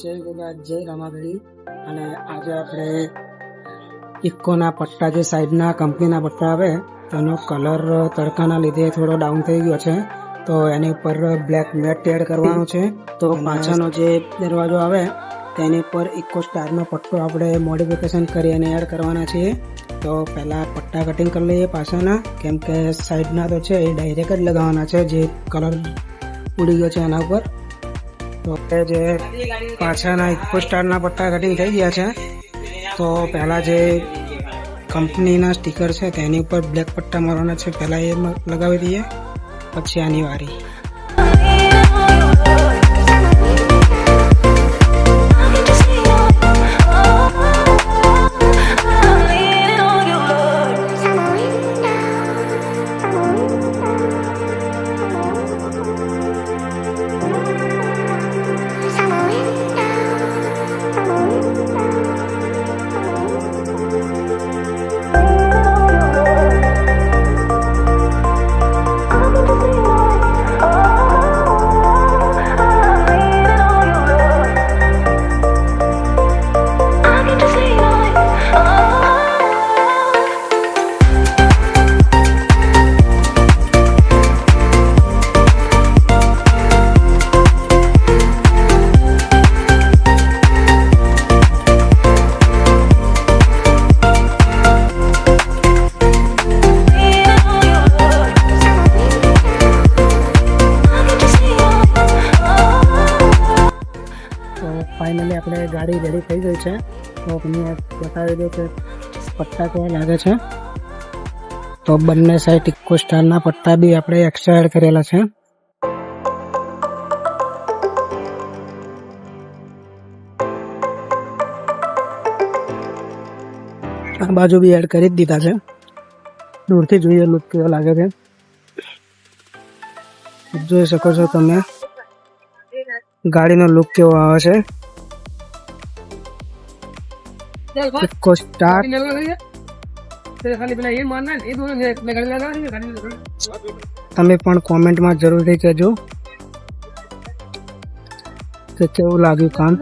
જય ગોગા જય રામાગઢી અને આજે આપણે ઇકોના પટ્ટા જે સાઈડના કંપનીના પટ્ટા આવે તેનો કલર તડકાના લીધે થોડો ડાઉન થઈ ગયો છે, તો એની ઉપર બ્લેક મેટ એડ કરવાનો છે. તો પાછળનો જે દરવાજો આવે તેની પર ઇકો સ્ટારનો પટ્ટો આપણે મોડિફિકેશન કરી અને એડ કરવાના છીએ. તો પહેલાં પટ્ટા કટિંગ કરી લઈએ પાછળના, કેમ કે સાઈડના તો છે એ ડાયરેક્ટ જ લગાવવાના છે, જે કલર ઉડી ગયો છે એના ઉપર. તો જે પાછળના ઇકો સ્ટારના પટ્ટા કટિંગ થઈ ગયા છે, તો પહેલાં જે કંપનીના સ્ટીકર છે તેની ઉપર બ્લેક પટ્ટા મારવાના છે, પહેલાં એ લગાવી દઈએ, પછી આની વારી. ફાઇનલી આપણે ગાડી રેડી થઈ ગઈ છે. તો તમને બતાવી દઉં કે પટ્ટા કેવા લાગે છે. તો બંને સાઈડ ઇકો સ્ટારના પટ્ટા બી આપણે એક્સ્ટ્રા એડ કરેલા છે. આ બાજુ બી એડ કરી જ દીધા છે. દૂરથી જોઈએ લુક કેવો લાગે છે, જોઈ શકો છો તમે ગાડીનો લુક કેવો આવે છે. ઇકો સ્ટાર તમે પણ કોમેન્ટમાં જરૂરથી કહેજો કે કેવું લાગ્યું કામ.